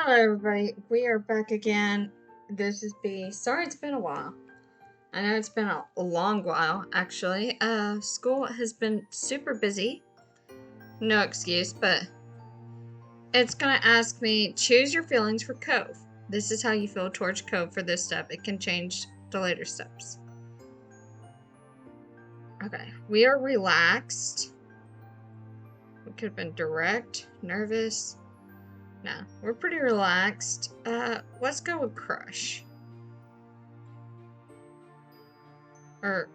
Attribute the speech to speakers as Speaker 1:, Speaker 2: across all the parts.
Speaker 1: Hello, everybody. We are back again. This is B. Sorry, it's been a while. I know it's been a long while, actually. School has been super busy. No excuse, but it's gonna ask me, choose your feelings for Cove. This is how you feel towards Cove for this step. It can change the later steps. Okay, we are relaxed. We could have been direct, nervous. No, we're pretty relaxed. Let's go with crush. Or,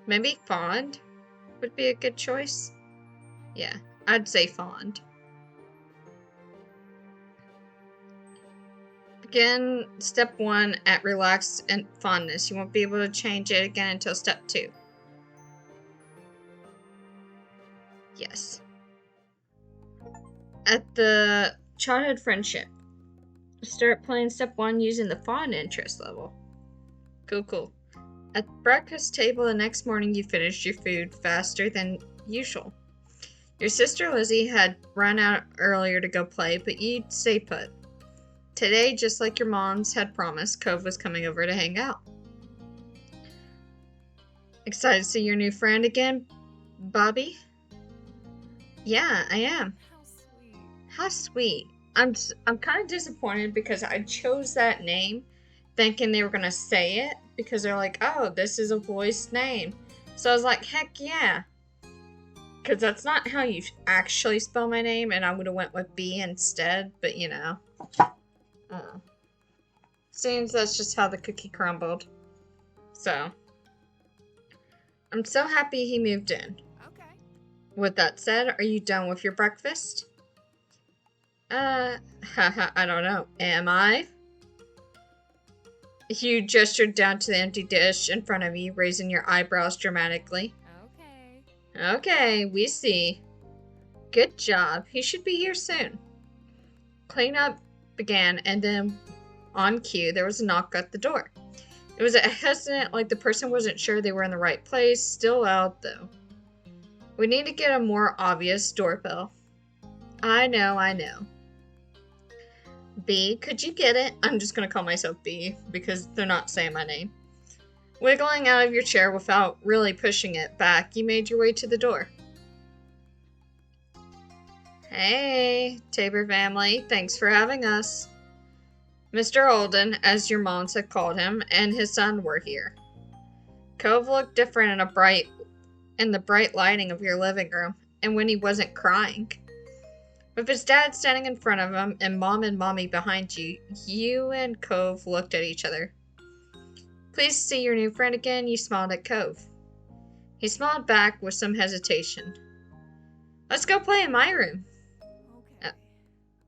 Speaker 1: maybe fond would be a good choice. Yeah, I'd say fond. Begin step 1 at relaxed and fondness. You won't be able to change it again until step 2. Yes. At the childhood friendship, start playing step 1 using the fond interest level. Cool. At the breakfast table the next morning, you finished your food faster than usual. Your sister Lizzie had run out earlier to go play, but you'd stay put. Today, just like your moms had promised, Cove was coming over to hang out. Excited to see your new friend again, Bobby? Yeah, I am. How sweet. I'm kind of disappointed because I chose that name thinking they were going to say it because they're like, oh, this is a voiced name. So I was like, heck yeah. Because that's not how you actually spell my name, and I would have went with B instead, but you know. Seems that's just how the cookie crumbled. So, I'm so happy he moved in.
Speaker 2: Okay.
Speaker 1: With that said, are you done with your breakfast? I don't know. Am I? You gestured down to the empty dish in front of you, raising your eyebrows dramatically. Okay, we see. Good job. He should be here soon. Cleanup began, and then on cue, there was a knock at the door. It was a hesitant, like the person wasn't sure they were in the right place. Still out, though. We need to get a more obvious doorbell. I know. B, could you get it? I'm just gonna call myself B, because they're not saying my name. Wiggling out of your chair without really pushing it back, you made your way to the door. Hey, Tabor family, thanks for having us. Mr. Holden, as your moms had called him, and his son were here. Cove looked different in the bright lighting of your living room, and when he wasn't crying. With his dad standing in front of him and mom and mommy behind you, you and Cove looked at each other. Pleased to see your new friend again, you smiled at Cove. He smiled back with some hesitation. Let's go play in my room.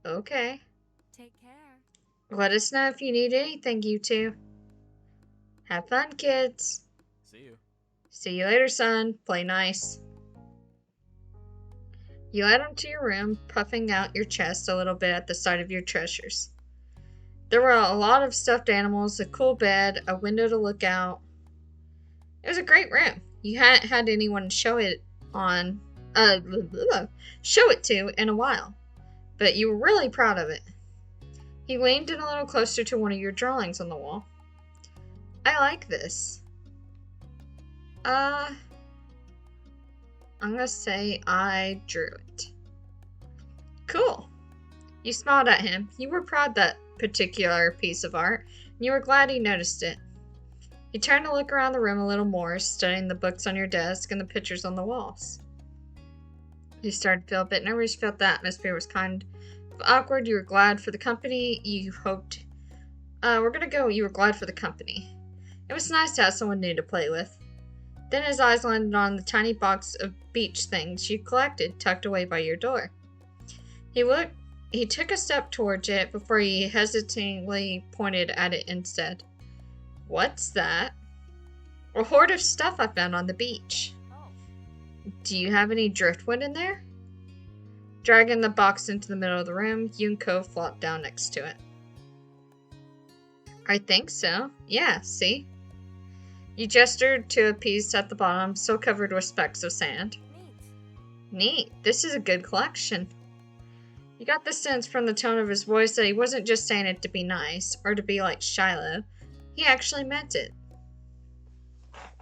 Speaker 1: Okay.
Speaker 2: Take care.
Speaker 1: Let us know if you need anything, you two. Have fun, kids.
Speaker 3: See you.
Speaker 1: See you later, son. Play nice. You led him to your room, puffing out your chest a little bit at the sight of your treasures. There were a lot of stuffed animals, a cool bed, a window to look out. It was a great room. You hadn't had anyone show it to in a while, but you were really proud of it. He leaned in a little closer to one of your drawings on the wall. I like this. I'm gonna say I drew it. Cool. You smiled at him. You were proud of that particular piece of art, and you were glad he noticed it. You turned to look around the room a little more, studying the books on your desk and the pictures on the walls. You started to feel a bit nervous. You felt the atmosphere was kind of awkward. You were glad for the company. You hoped... you were glad for the company. It was nice to have someone new to play with. Then his eyes landed on the tiny box of beach things you collected, tucked away by your door. He took a step towards it before he hesitatingly pointed at it instead. What's that? A hoard of stuff I found on the beach. Do you have any driftwood in there? Dragging the box into the middle of the room, you and Cove flopped down next to it. I think so. Yeah, see? You gestured to a piece at the bottom, still covered with specks of sand. Neat. This is a good collection. You got the sense from the tone of his voice that he wasn't just saying it to be nice, or to be like Shiloh. He actually meant it.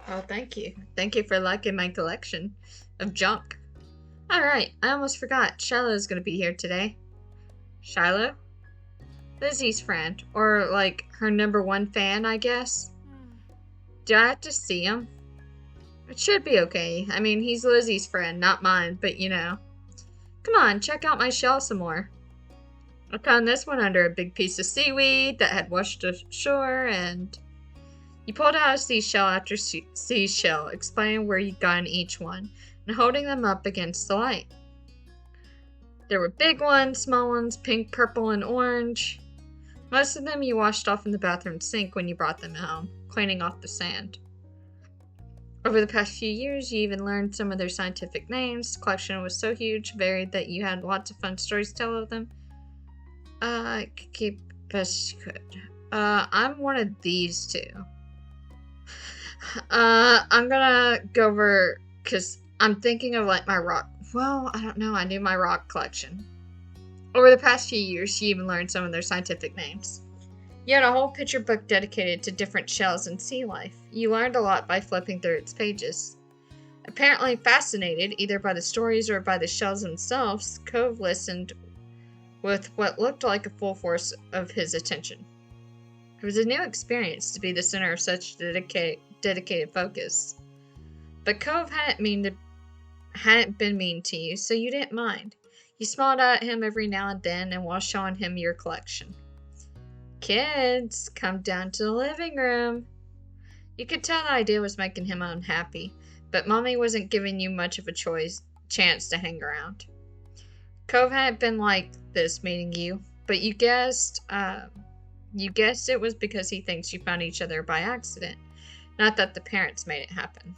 Speaker 1: Oh, thank you. Thank you for liking my collection of junk. Alright, I almost forgot. Shiloh's gonna be here today. Shiloh? Lizzie's friend. Or, like, her #1 fan, I guess. Do I have to see him? It should be okay. I mean, he's Lizzie's friend, not mine, but you know. Come on, check out my shell some more. I found this one under a big piece of seaweed that had washed ashore, and... You pulled out a seashell after seashell, explaining where you'd gotten each one, and holding them up against the light. There were big ones, small ones, pink, purple, and orange. Most of them you washed off in the bathroom sink when you brought them home, cleaning off the sand. Over the past few years, you even learned some of their scientific names. The collection was so huge, varied, that you had lots of fun stories to tell of them. I could keep best you could. I'm one of these two. I'm gonna go over, because I'm thinking of, like, my rock. Well, I don't know. I knew my rock collection. Over the past few years, you even learned some of their scientific names. You had a whole picture book dedicated to different shells and sea life. You learned a lot by flipping through its pages. Apparently fascinated either by the stories or by the shells themselves, Cove listened with what looked like a full force of his attention. It was a new experience to be the center of such dedicated focus. But Cove hadn't been mean to you, so you didn't mind. You smiled at him every now and then and while showing him your collection. Kids, come down to the living room. You could tell the idea was making him unhappy, but Mommy wasn't giving you much of a chance to hang around. Cove hadn't been like this meeting you, but you guessed it was because he thinks you found each other by accident, not that the parents made it happen.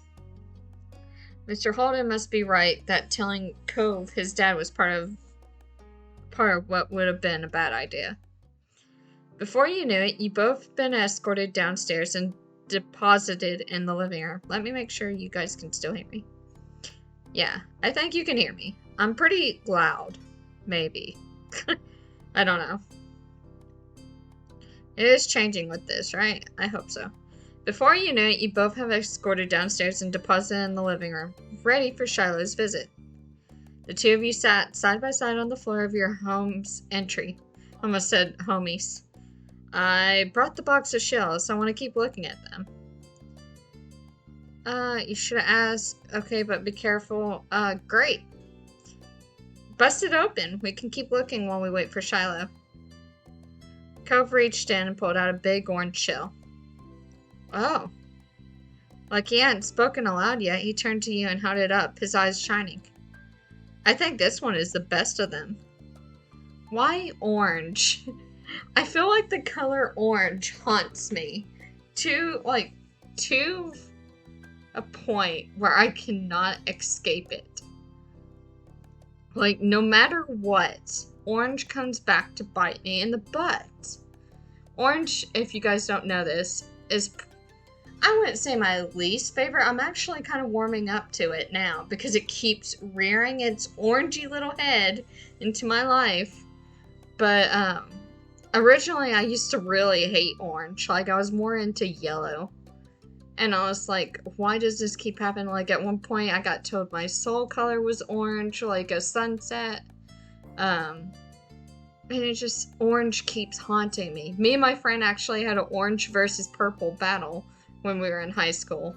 Speaker 1: Mr. Holden must be right that telling Cove his dad was part of what would have been a bad idea. Before you knew it, you both been escorted downstairs and deposited in the living room. Let me make sure you guys can still hear me. Yeah, I think you can hear me. I'm pretty loud. Maybe. I don't know. It is changing with this, right? I hope so. Before you knew it, you both have escorted downstairs and deposited in the living room, ready for Shiloh's visit. The two of you sat side by side on the floor of your home's entry. Almost said homies. I brought the box of shells. I want to keep looking at them. You should have asked. Okay, but be careful. Great. Bust it open. We can keep looking while we wait for Shiloh. Cove reached in and pulled out a big orange shell. Oh. Like he hadn't spoken aloud yet, he turned to you and held it up, his eyes shining. I think this one is the best of them. Why orange? I feel like the color orange haunts me to a point where I cannot escape it. Like, no matter what, orange comes back to bite me in the butt. Orange, if you guys don't know this, is, I wouldn't say my least favorite. I'm actually kind of warming up to it now because it keeps rearing its orangey little head into my life. But, originally I used to really hate orange. Like, I was more into yellow. And I was like, why does this keep happening? Like, at one point I got told my soul color was orange, like a sunset. And it just, orange keeps haunting me. Me and my friend actually had an orange versus purple battle when we were in high school.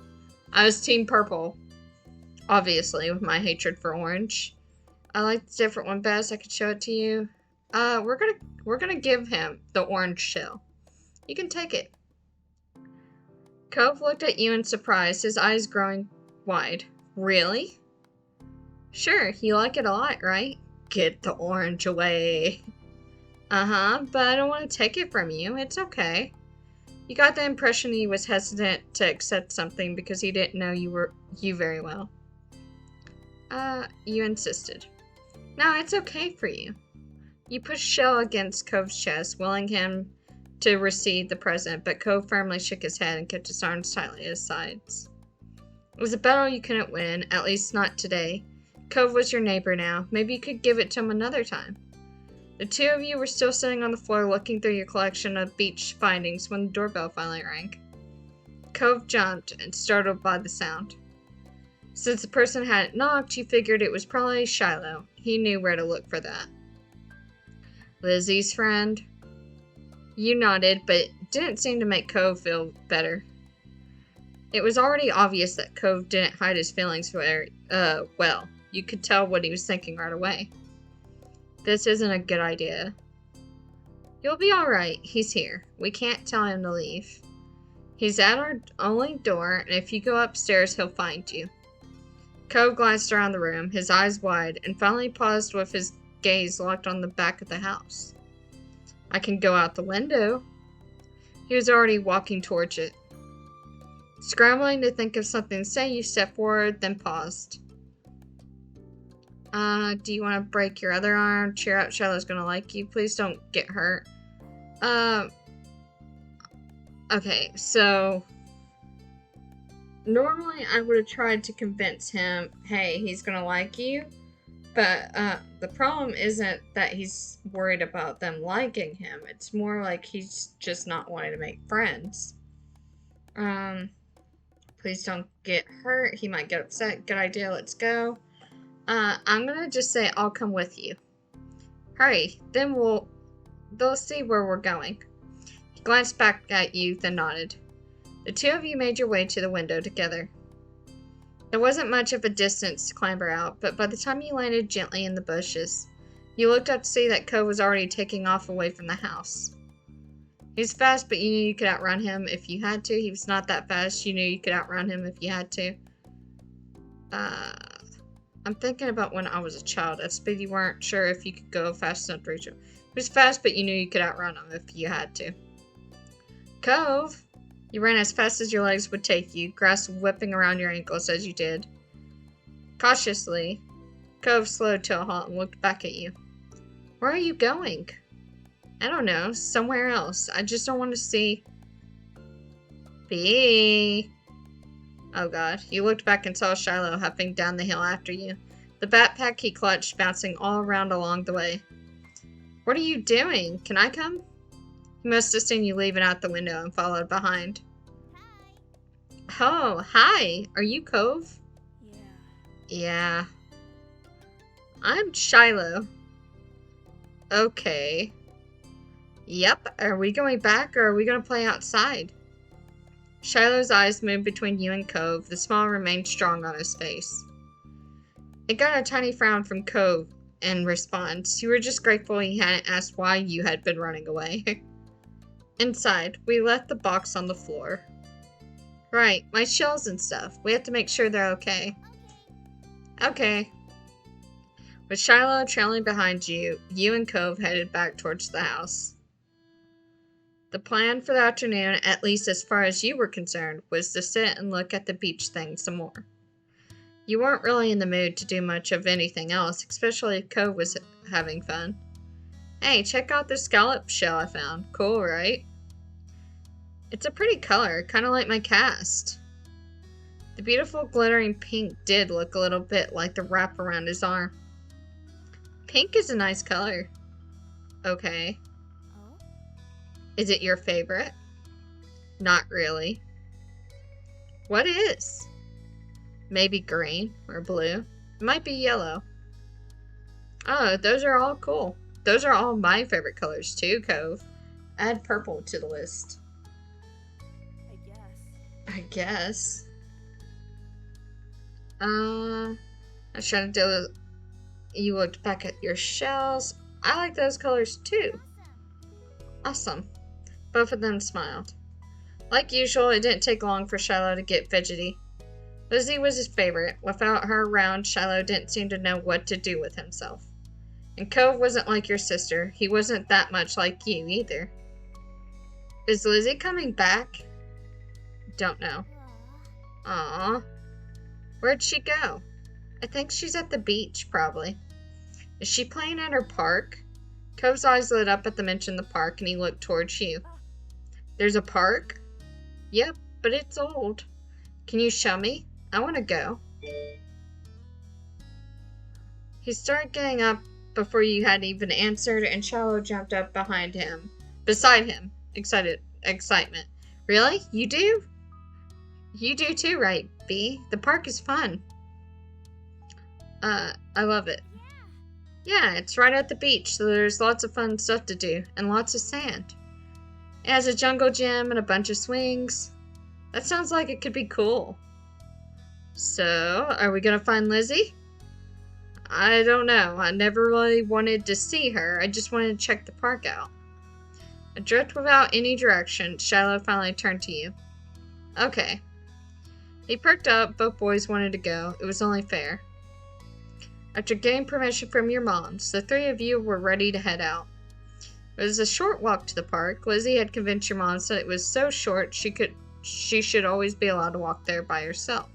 Speaker 1: I was team purple, obviously, with my hatred for orange. I like the different one best. I could show it to you. We're gonna give him the orange shell. You can take it. Cove looked at you in surprise, his eyes growing wide. Really? Sure, you like it a lot, right? Get the orange away. Uh-huh, but I don't want to take it from you. It's okay. You got the impression he was hesitant to accept something because he didn't know you very well. You insisted. No, it's okay for you. You pushed Shell against Cove's chest, willing him to receive the present, but Cove firmly shook his head and kept his arms tightly at his sides. It was a battle you couldn't win, at least not today. Cove was your neighbor now. Maybe you could give it to him another time. The two of you were still sitting on the floor looking through your collection of beach findings when the doorbell finally rang. Cove jumped and startled by the sound. Since the person hadn't knocked, you figured it was probably Shiloh. He knew where to look for that. Lizzie's friend? You nodded, but it didn't seem to make Cove feel better. It was already obvious that Cove didn't hide his feelings very, well. You could tell what he was thinking right away. This isn't a good idea. You'll be alright. He's here. We can't tell him to leave. He's at our only door, and if you go upstairs, he'll find you. Cove glanced around the room, his eyes wide, and finally paused with his gaze locked on the back of the house. I can go out the window. He was already walking towards it. Scrambling to think of something to say, you stepped forward, then paused. Do you want to break your other arm? Cheer up, Shiloh's gonna like you. Please don't get hurt. Okay, so normally I would have tried to convince him, hey, he's gonna like you, but the problem isn't that he's worried about them liking him. It's more like he's just not wanting to make friends. Please don't get hurt. He might get upset. Good idea, let's go. I'm gonna just say I'll come with you. Hurry, then they'll see where we're going. He glanced back at you, then nodded. The two of you made your way to the window together. There wasn't much of a distance to clamber out, but by the time you landed gently in the bushes, you looked up to see that Cove was already taking off away from the house. He was fast, but you knew you could outrun him if you had to. He was not that fast. You knew you could outrun him if you had to. I'm thinking about when I was a child. At speed, you weren't sure if you could go fast enough to reach him. He was fast, but you knew you could outrun him if you had to. Cove! You ran as fast as your legs would take you, grass whipping around your ankles as you did. Cautiously, Cove slowed to a halt and looked back at you. Where are you going? I don't know. Somewhere else. I just don't want to see... Bee! Oh god. You looked back and saw Shiloh huffing down the hill after you. The backpack he clutched bouncing all around along the way. What are you doing? Can I come? He must have seen you leaving out the window and followed behind. Hi. Oh, hi. Are you Cove? Yeah. I'm Shiloh. Okay. Yep. Are we going back or are we going to play outside? Shiloh's eyes moved between you and Cove. The smile remained strong on his face. It got a tiny frown from Cove in response. You were just grateful he hadn't asked why you had been running away. Inside, we left the box on the floor. Right, my shells and stuff. We have to make sure they're okay. Okay. With Shiloh trailing behind you, you and Cove headed back towards the house. The plan for the afternoon, at least as far as you were concerned, was to sit and look at the beach thing some more. You weren't really in the mood to do much of anything else, especially if Cove was having fun. Hey, check out this scallop shell I found. Cool, right? It's a pretty color, kind of like my cast. The beautiful glittering pink did look a little bit like the wrap around his arm. Pink is a nice color. Okay. Is it your favorite? Not really. What is? Maybe green or blue. It might be yellow. Oh, those are all cool. Those are all my favorite colors too, Cove. Add purple to the list. I guess. I was trying to do. You looked back at your shells. I like those colors too. Awesome. Both of them smiled. Like usual, it didn't take long for Shiloh to get fidgety. Lizzie was his favorite. Without her around, Shiloh didn't seem to know what to do with himself. And Cove wasn't like your sister. He wasn't that much like you either. Is Lizzie coming back? Don't know. Aww. Where'd she go? I think she's at the beach, probably. Is she playing at her park? Cove's eyes lit up at the mention of the park, and he looked towards you. There's a park? Yep, but it's old. Can you show me? I want to go. He started getting up before you had even answered, and Shallow jumped up beside him, excitement. Really? You do? You do too, right, B? The park is fun. I love it. Yeah, it's right at the beach, so there's lots of fun stuff to do, and lots of sand. It has a jungle gym and a bunch of swings. That sounds like it could be cool. So, are we gonna find Lizzie? I don't know. I never really wanted to see her. I just wanted to check the park out. Adrift without any direction, Shiloh finally turned to you. Okay. He perked up. Both boys wanted to go. It was only fair. After getting permission from your moms, the three of you were ready to head out. It was a short walk to the park. Lizzie had convinced your mom that it was so short she should always be allowed to walk there by herself.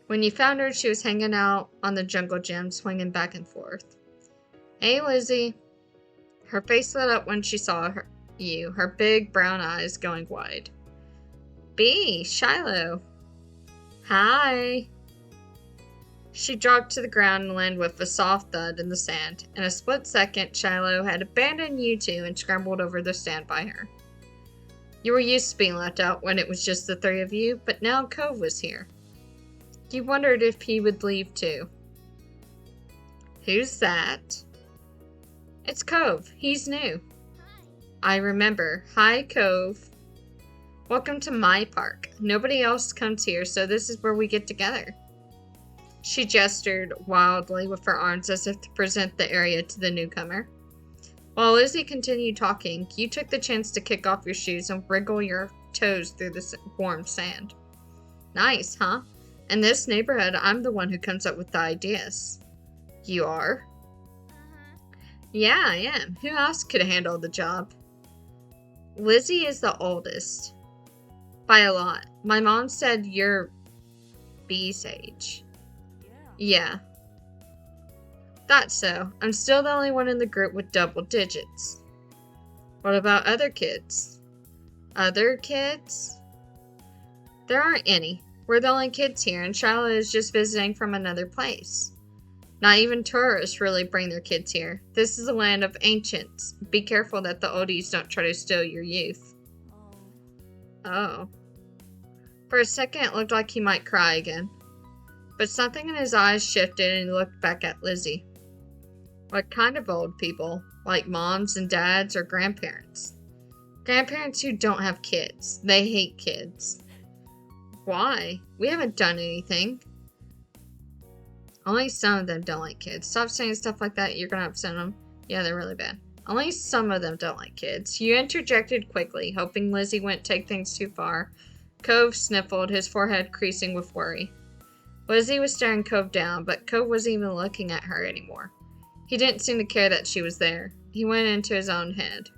Speaker 1: When you found her, she was hanging out on the jungle gym, swinging back and forth. Hey, Lizzie. Her face lit up when she saw you, her big brown eyes going wide. B, Shiloh. Hi. She dropped to the ground and landed with a soft thud in the sand. In a split second, Shiloh had abandoned you two and scrambled over the sand by her. You were used to being left out when it was just the three of you, but now Cove was here. You wondered if he would leave too. Who's that? It's Cove. He's new. I remember. Hi, Cove. Welcome to my park. Nobody else comes here, so this is where we get together. She gestured wildly with her arms as if to present the area to the newcomer. While Lizzie continued talking, you took the chance to kick off your shoes and wriggle your toes through the warm sand. Nice, huh? In this neighborhood, I'm the one who comes up with the ideas. You are? Yeah, I am. Who else could handle the job? Lizzie is the oldest. By a lot. My mom said you're B's age. Yeah. Thought so. I'm still the only one in the group with double digits. What about other kids? Other kids? There aren't any. We're the only kids here, and Charlotte is just visiting from another place. Not even tourists really bring their kids here. This is a land of ancients. Be careful that the oldies don't try to steal your youth. Oh. For a second, it looked like he might cry again. But something in his eyes shifted and he looked back at Lizzie. What kind of old people? Like moms and dads or grandparents? Grandparents who don't have kids. They hate kids. Why? We haven't done anything. Only some of them don't like kids. Stop saying stuff like that. You're gonna upset them. Yeah, they're really bad. Only some of them don't like kids. You interjected quickly, hoping Lizzie wouldn't take things too far. Cove sniffled, his forehead creasing with worry. Lizzie was staring Cove down, but Cove wasn't even looking at her anymore. He didn't seem to care that she was there. He went into his own head.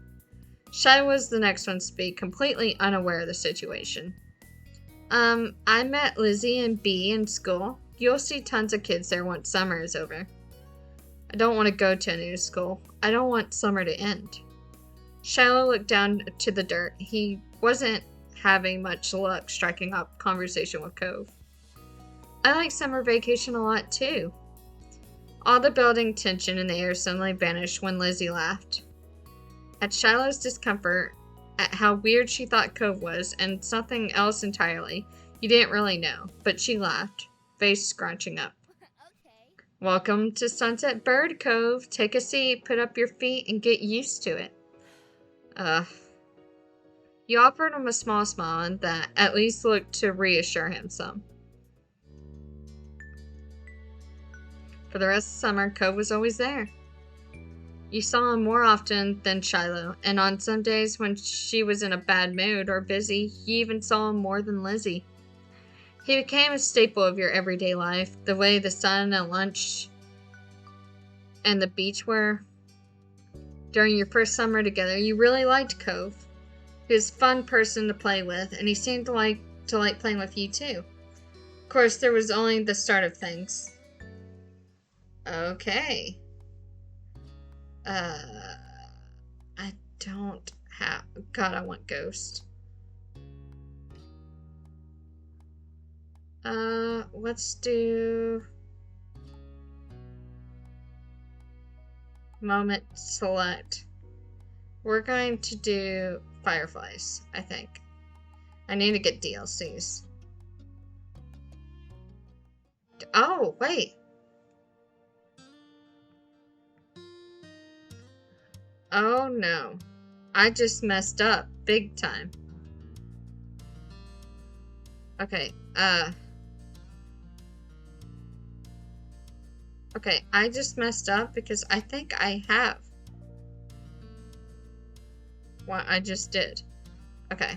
Speaker 1: Shai was the next one to speak, completely unaware of the situation. I met Lizzie and B in school. You'll see tons of kids there once summer is over. I don't want to go to a new school. I don't want summer to end. Shiloh looked down to the dirt. He wasn't having much luck striking up conversation with Cove. I like summer vacation a lot too. All the building tension in the air suddenly vanished when Lizzie laughed. At Shiloh's discomfort, at how weird she thought Cove was, and something else entirely, you didn't really know, but she laughed, face scrunching up. Okay. Welcome to Sunset Bird Cove. Take a seat, put up your feet, and get used to it. You offered him a small smile, and that at least looked to reassure him some. For the rest of the summer, Cove was always there. You saw him more often than Shiloh, and on some days when she was in a bad mood or busy, you even saw him more than Lizzie. He became a staple of your everyday life, the way the sun and lunch and the beach were. During your first summer together, you really liked Cove. He was a fun person to play with, and he seemed to like playing with you too. Of course, there was only the start of things. Okay. I don't have... God, I want Ghost. Let's do... Moment select. We're going to do fireflies, I think. I need to get DLCs. Oh, wait. Oh no. I just messed up big time. Okay, okay, I just messed up because I think I have what I just did. Okay.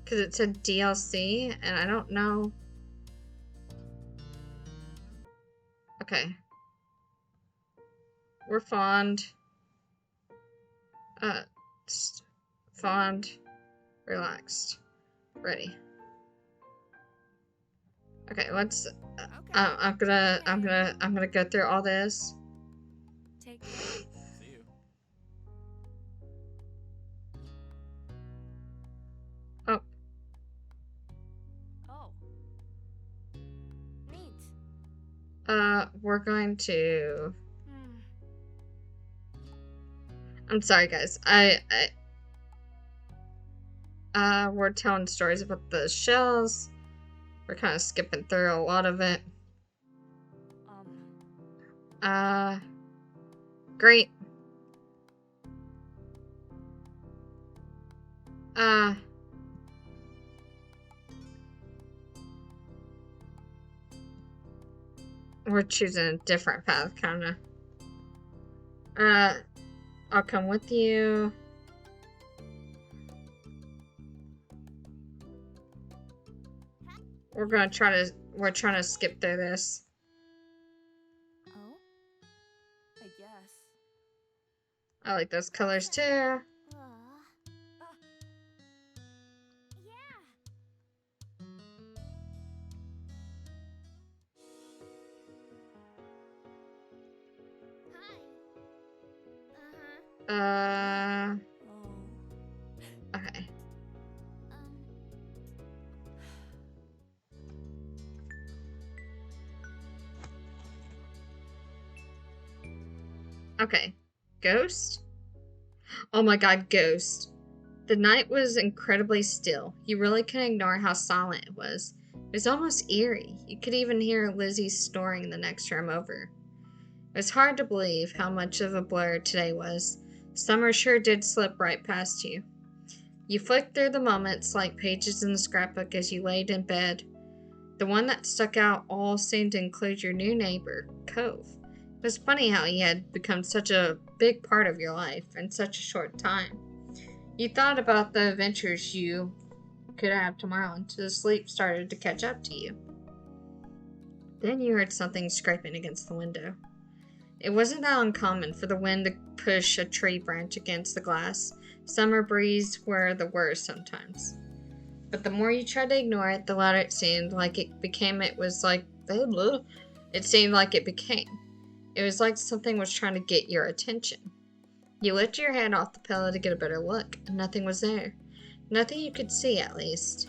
Speaker 1: Because it said DLC, and I don't know. Okay. We're fond. Fond. Relaxed. Ready. Okay, let's. I'm gonna go through all this.
Speaker 2: Take care.
Speaker 3: See you.
Speaker 1: Oh.
Speaker 2: Oh. Neat.
Speaker 1: We're going to.
Speaker 2: Hmm.
Speaker 1: I'm sorry, guys. We're telling stories about the shells. We're kind of skipping through a lot of it. Great. We're choosing a different path, kinda. I'll come with you. We're trying to skip through this.
Speaker 2: Oh? I guess.
Speaker 1: I like those colors too.
Speaker 2: Yeah.
Speaker 1: Hi.
Speaker 2: Oh.
Speaker 1: Okay. Okay. Ghost? Oh my god, Ghost. The night was incredibly still. You really couldn't ignore how silent it was. It was almost eerie. You could even hear Lizzie snoring in the next room over. It was hard to believe how much of a blur today was. Summer sure did slip right past you. You flicked through the moments like pages in the scrapbook as you laid in bed. The one that stuck out all seemed to include your new neighbor, Cove. It was funny how he had become such a big part of your life in such a short time. You thought about the adventures you could have tomorrow until sleep started to catch up to you. Then you heard something scraping against the window. It wasn't that uncommon for the wind to push a tree branch against the glass. Summer breezes were the worst sometimes. But the more you tried to ignore it, the louder it seemed like it became. It seemed like it became. It was like something was trying to get your attention. You lifted your head off the pillow to get a better look, and nothing was there. Nothing you could see, at least.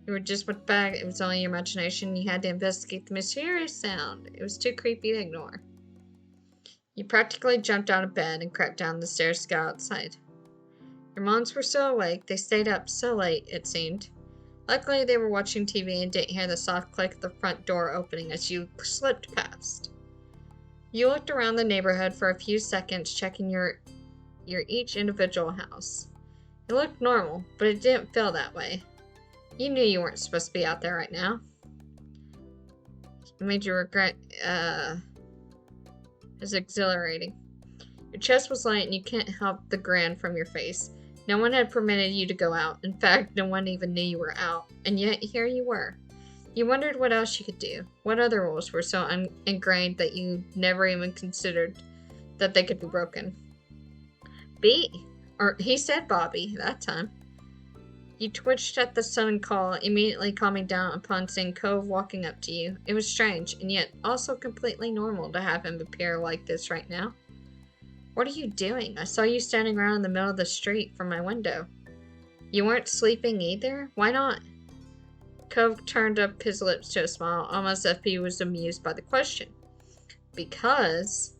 Speaker 1: You were just went back. It was only your imagination. You had to investigate the mysterious sound. It was too creepy to ignore. You practically jumped out of bed and crept down the stairs to go outside. Your moms were still awake. They stayed up so late, it seemed. Luckily, they were watching TV and didn't hear the soft click of the front door opening as you slipped past. You looked around the neighborhood for a few seconds, checking your each individual house. It looked normal, but it didn't feel that way. You knew you weren't supposed to be out there right now. It made you regret, it was exhilarating. Your chest was light and you couldn't help the grin from your face. No one had permitted you to go out. In fact, no one even knew you were out. And yet, here you were. You wondered what else you could do. What other rules were so ingrained that you never even considered that they could be broken? He said Bobby that time. You twitched at the sudden call, immediately calming down upon seeing Cove walking up to you. It was strange, and yet also completely normal to have him appear like this right now. What are you doing? I saw you standing around in the middle of the street from my window. You weren't sleeping either? Why not? Cove turned up his lips to a smile, almost as if he was amused by the question. Because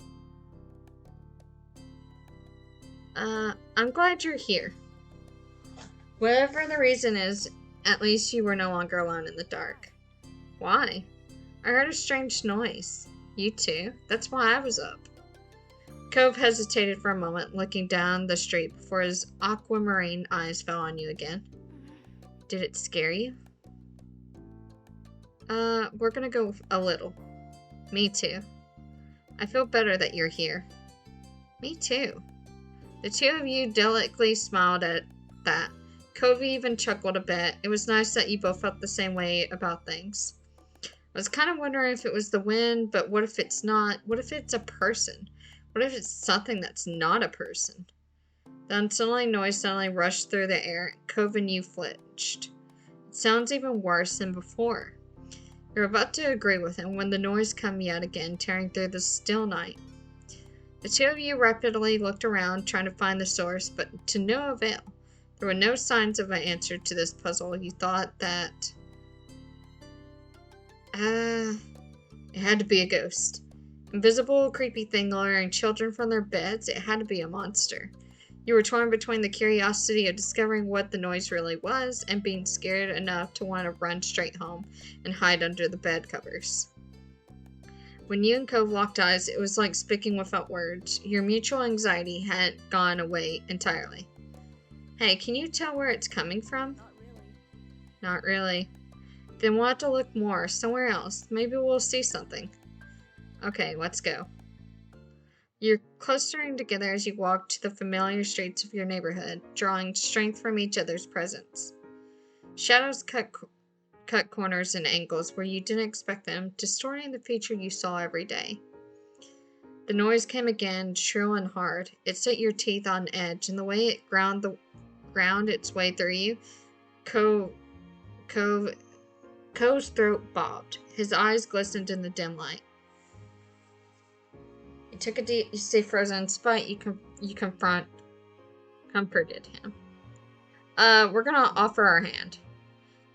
Speaker 1: I'm glad you're here. Whatever the reason is, at least you were no longer alone in the dark. Why? I heard a strange noise. You too? That's why I was up. Cove hesitated for a moment, looking down the street before his aquamarine eyes fell on you again. Did it scare you? We're gonna go a little. Me too. I feel better that you're here. Me too. The two of you delicately smiled at that. Covey even chuckled a bit. It was nice that you both felt the same way about things. I was kind of wondering if it was the wind, but what if it's not? What if it's a person? What if it's something that's not a person? The unsettling noise suddenly rushed through the air, and Cove and you flinched. It sounds even worse than before. You're about to agree with him when the noise came yet again, tearing through the still night. The two of you rapidly looked around, trying to find the source, but to no avail. There were no signs of an answer to this puzzle. You thought that... it had to be a ghost. Invisible, creepy thing luring children from their beds. It had to be a monster. You were torn between the curiosity of discovering what the noise really was and being scared enough to want to run straight home and hide under the bed covers. When you and Cove locked eyes, it was like speaking without words. Your mutual anxiety hadn't gone away entirely. Hey, can you tell where it's coming from?
Speaker 2: Not really.
Speaker 1: Not really. Then we'll have to look more, somewhere else. Maybe we'll see something. Okay, let's go. You're clustering together as you walk to the familiar streets of your neighborhood, drawing strength from each other's presence. Shadows cut corners and angles where you didn't expect them, distorting the feature you saw every day. The noise came again, shrill and hard. It set your teeth on edge, and the way it ground its way through you, Cove's throat bobbed. His eyes glistened in the dim light. You took a deep, you stay frozen. In spite, you comforted him. We're gonna offer our hand.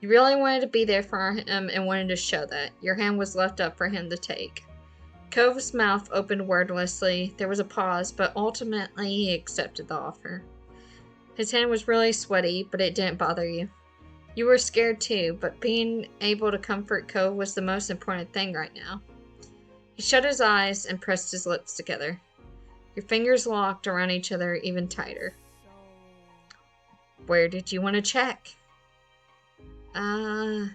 Speaker 1: You really wanted to be there for him and wanted to show that. Your hand was left up for him to take. Cove's mouth opened wordlessly. There was a pause, but ultimately he accepted the offer. His hand was really sweaty, but it didn't bother you. You were scared too, but being able to comfort Cove was the most important thing right now. He shut his eyes and pressed his lips together. Your fingers locked around each other even tighter. Where did you want to check? The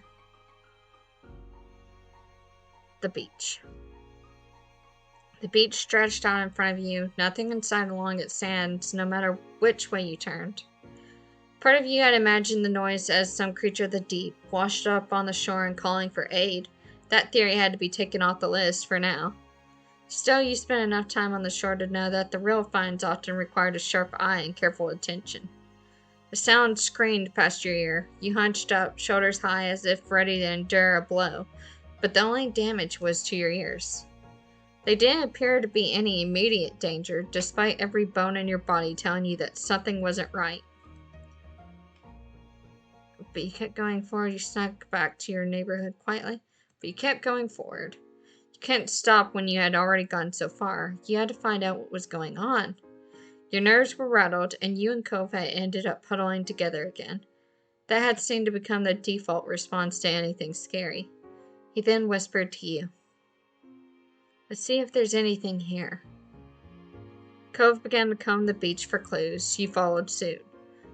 Speaker 1: beach. The beach stretched out in front of you, nothing in sight along its sands, no matter which way you turned. Part of you had imagined the noise as some creature of the deep, washed up on the shore and calling for aid. That theory had to be taken off the list for now. Still, you spent enough time on the shore to know that the real finds often required a sharp eye and careful attention. The sound screamed past your ear. You hunched up, shoulders high as if ready to endure a blow, but the only damage was to your ears. They didn't appear to be any immediate danger, despite every bone in your body telling you that something wasn't right. But you kept going forward. You snuck back to your neighborhood quietly, but you kept going forward. You couldn't stop when you had already gone so far. You had to find out what was going on. Your nerves were rattled, and you and Cove had ended up huddling together again. That had seemed to become the default response to anything scary. He then whispered to you, "Let's see if there's anything here." Cove began to comb the beach for clues. You followed suit.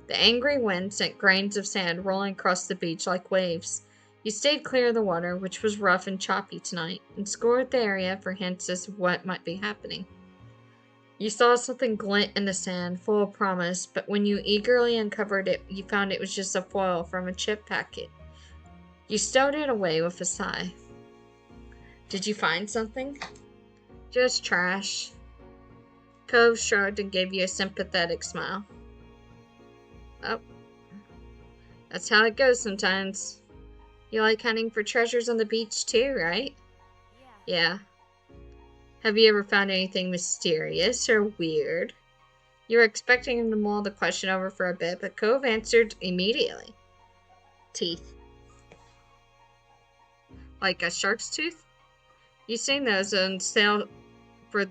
Speaker 1: The angry wind sent grains of sand rolling across the beach like waves. You stayed clear of the water, which was rough and choppy tonight, and scoured the area for hints as to what might be happening. You saw something glint in the sand, full of promise, but when you eagerly uncovered it, you found it was just a foil from a chip packet. You stowed it away with a sigh. Did you find something? Just trash. Cove shrugged and gave you a sympathetic smile. Oh, that's how it goes sometimes. You like hunting for treasures on the beach too, right?
Speaker 2: Yeah.
Speaker 1: Yeah. Have you ever found anything mysterious or weird? You were expecting him to mull the question over for a bit, but Cove answered immediately. Teeth. Like a shark's tooth? You've seen those on sale for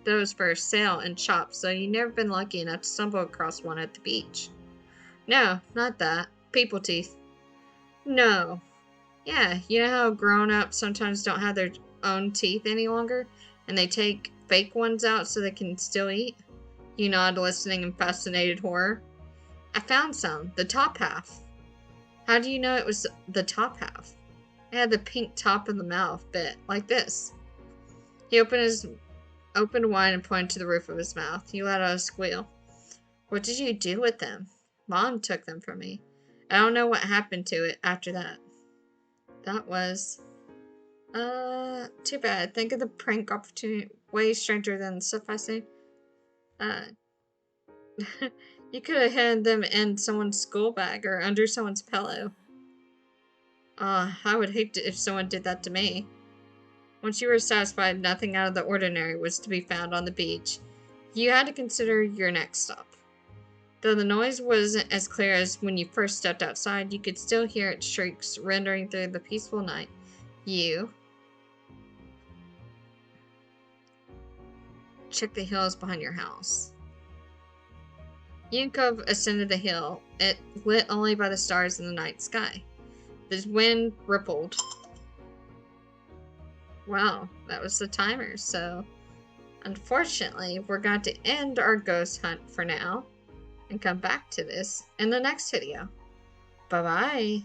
Speaker 1: those for sale in shops, so you've never been lucky enough to stumble across one at the beach. No, not that. People teeth. No. Yeah, you know how grown-ups sometimes don't have their own teeth any longer, and they take fake ones out so they can still eat? You nod, listening in fascinated horror. I found some. The top half. How do you know it was the top half? It had the pink top of the mouth bit, like this. He opened wide and pointed to the roof of his mouth. He let out a squeal. What did you do with them? Mom took them from me. I don't know what happened to it after that. That was... too bad. Think of the prank opportunity way stranger than the stuff I seen. You could have hidden them in someone's school bag or under someone's pillow. I would hate if someone did that to me. Once you were satisfied nothing out of the ordinary was to be found on the beach, you had to consider your next stop. Though the noise wasn't as clear as when you first stepped outside, you could still hear its shrieks rendering through the peaceful night. You check the hills behind your house. You and Cove ascended the hill, it lit only by the stars in the night sky. The wind rippled. Wow, that was the timer, so unfortunately we're going to end our ghost hunt for now and come back to this in the next video. Bye-bye.